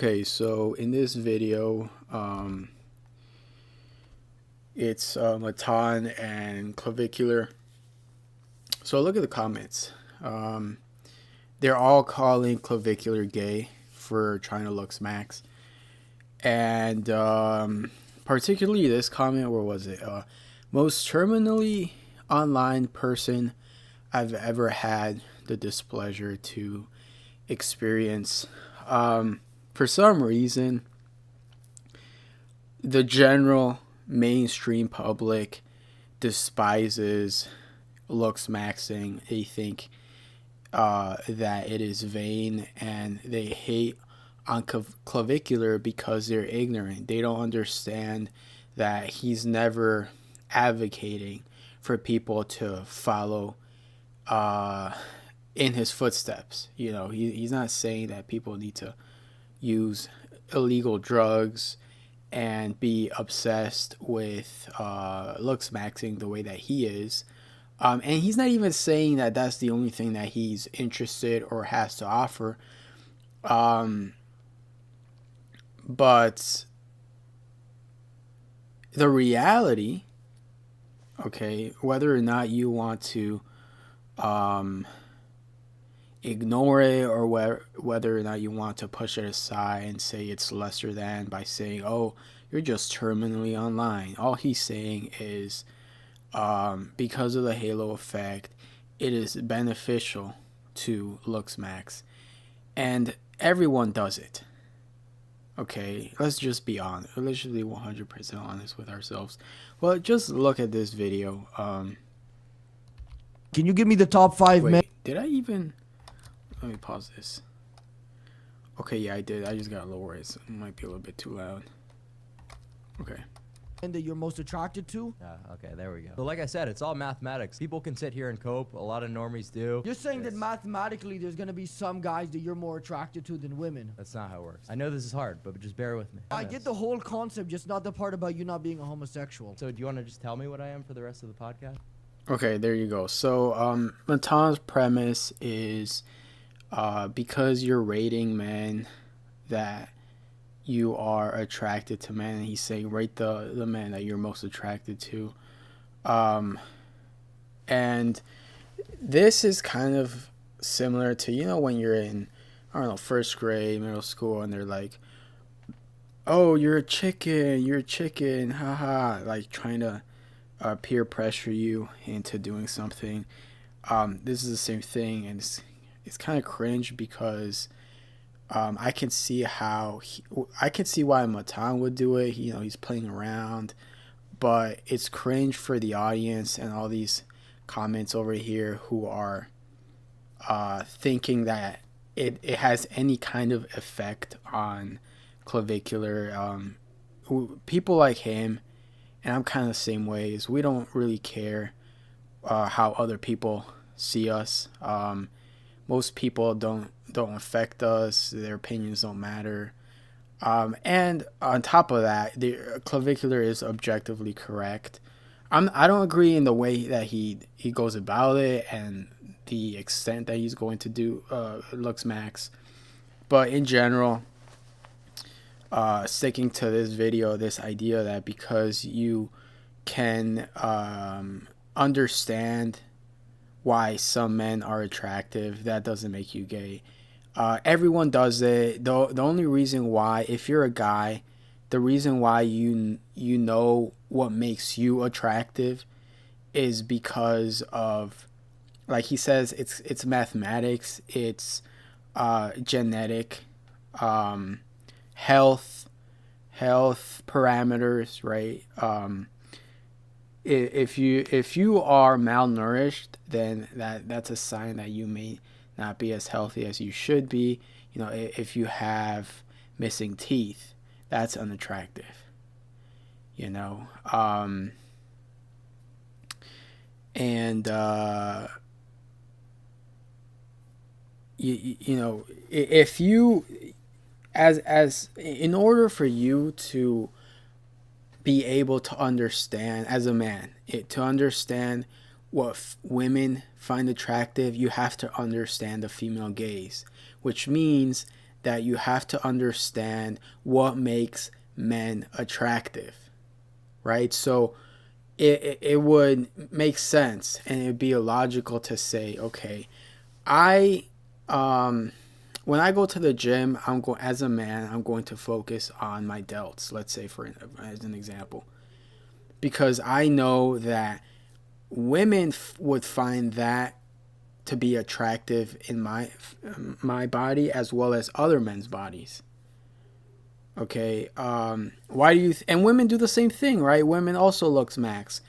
Okay, so in this video, it's Matan and Clavicular. So look at the comments. Um, they're all calling Clavicular gay for trying to look smacks. And particularly this comment, where was it? Most terminally online person I've ever had the displeasure to experience. For some reason, the general mainstream public despises looksmaxing. They think that it is vain, and they hate on Clavicular because they're ignorant. They don't understand that he's never advocating for people to follow in his footsteps. You know, he's not saying that people need to use illegal drugs and be obsessed with looks maxing the way that he is. And he's not even saying that that's the only thing that he's interested or has to offer. But the reality, okay, whether or not you want to ignore it, or whether or not you want to push it aside and say it's lesser than by saying, oh, you're just terminally online. All he's saying is because of the halo effect, it is beneficial to looks max, and everyone does it. Okay, let's just be honest. Let's just be 100% honest with ourselves. Well, just look at this video. Can you give me the top 5 men? Wait, did I even... Let me pause this. Okay, yeah, I did. I just got to lower it. So it might be a little bit too loud. Okay. That you're most attracted to? Yeah, okay, there we go. So like I said, it's all mathematics. People can sit here and cope. A lot of normies do. You're saying that mathematically there's going to be some guys that you're more attracted to than women. That's not how it works. I know this is hard, but just bear with me. I get the whole concept, just not the part about you not being a homosexual. So do you want to just tell me what I am for the rest of the podcast? Okay, there you go. So Matan's premise is because you're rating men that you are attracted to men, and he's saying rate the men that you're most attracted to. And this is kind of similar to, you know, when you're in, I don't know, first grade, middle school, and they're like, oh, you're a chicken, haha, like trying to peer pressure you into doing something. This is the same thing, and it's kind of cringe because I can see why Matan would do it. He's playing around, but it's cringe for the audience and all these comments over here who are thinking that it has any kind of effect on Clavicular. People like him, and I'm kind of the same way, is we don't really care how other people see us. Most people don't affect us. Their opinions don't matter. And on top of that, the Clavicular is objectively correct. I don't agree in the way that he goes about it and the extent that he's going to do looks max. But in general, sticking to this video, this idea that because you can understand why some men are attractive, that doesn't make you gay. Everyone does it. The only reason why, if you're a guy, the reason why you know what makes you attractive is because of, like he says, it's mathematics, it's genetic, health parameters, right? If you are malnourished, then that's a sign that you may not be as healthy as you should be. If you have missing teeth, that's unattractive. And if you, as in order for you to be able to understand as a man, to understand what women find attractive, you have to understand the female gaze, which means that you have to understand what makes men attractive, right? So it would make sense, and it would be illogical to say, okay, I when I go to the gym, as a man, I'm going to focus on my delts. Let's say as an example, because I know that women would find that to be attractive in my body as well as other men's bodies. Okay, why do you and women do the same thing, right? Women also looks max.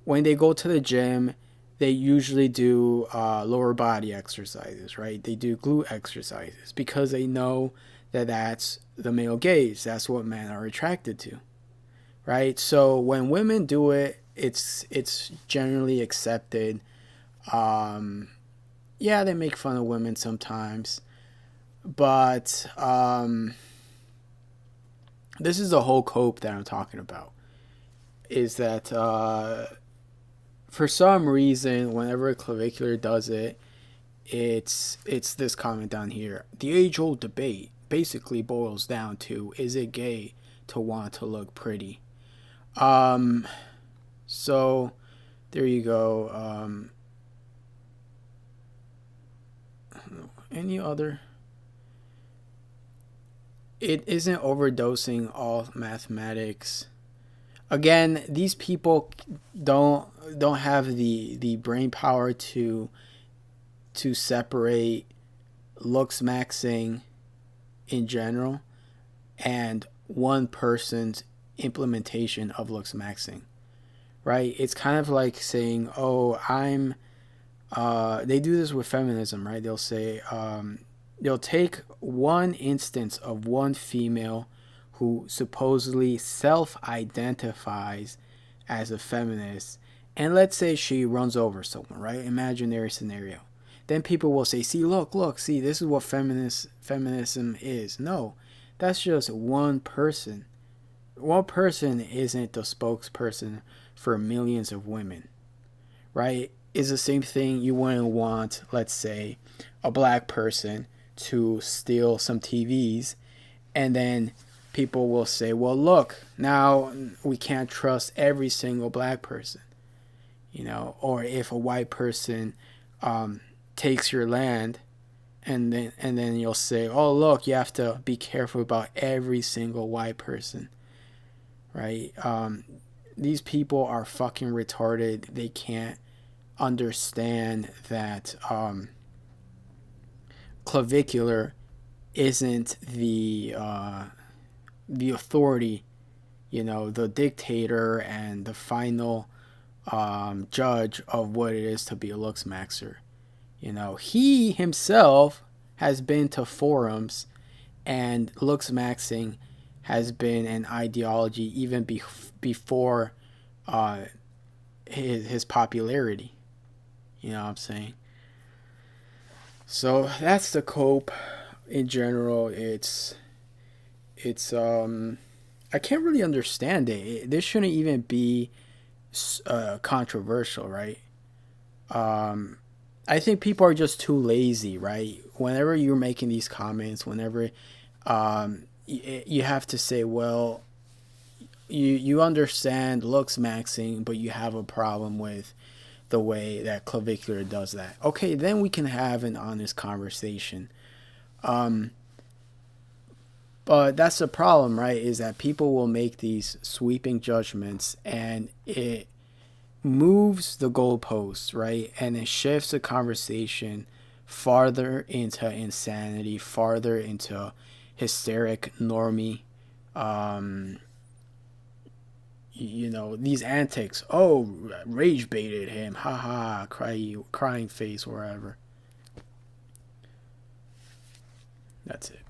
When they go to the gym, they usually do lower body exercises, right? They do glute exercises because they know that that's the male gaze. That's what men are attracted to, right? So when women do it, it's generally accepted. Yeah, they make fun of women sometimes, but this is the whole cope that I'm talking about. Is that for some reason, whenever a clavicular does it, it's this comment down here. The age-old debate basically boils down to: is it gay to want to look pretty? So there you go. Any other? It isn't overdosing all mathematics. Again, these people don't have the brain power to separate looks maxing in general and one person's implementation of looks maxing, right? It's kind of like saying, oh, I'm they do this with feminism, right? They'll say they'll take one instance of one female who supposedly self-identifies as a feminist, and let's say she runs over someone, right? Imaginary scenario. Then people will say, see, look, see, this is what feminism is. No, that's just one person. One person isn't the spokesperson for millions of women, right? Is the same thing. You wouldn't want, let's say, a black person to steal some TVs, and then people will say, well, look, now we can't trust every single black person, or if a white person takes your land, and then you'll say, oh, look, you have to be careful about every single white person, right? These people are fucking retarded. They can't understand that clavicular isn't the authority, the dictator and the final judge of what it is to be a looks maxer. He himself has been to forums, and looks maxing has been an ideology even before his popularity. You know what I'm saying? So that's the cope. In general, it's I can't really understand it. This shouldn't even be controversial, right? I think people are just too lazy, right? Whenever you're making these comments, whenever you have to say, well, you understand looks maxing, but you have a problem with the way that clavicular does that. Okay, then we can have an honest conversation. But that's the problem, right? Is that people will make these sweeping judgments, and it moves the goalposts, right? And it shifts the conversation farther into insanity, farther into hysteric normie. These antics. Oh, rage baited him. Haha, crying face, wherever. That's it.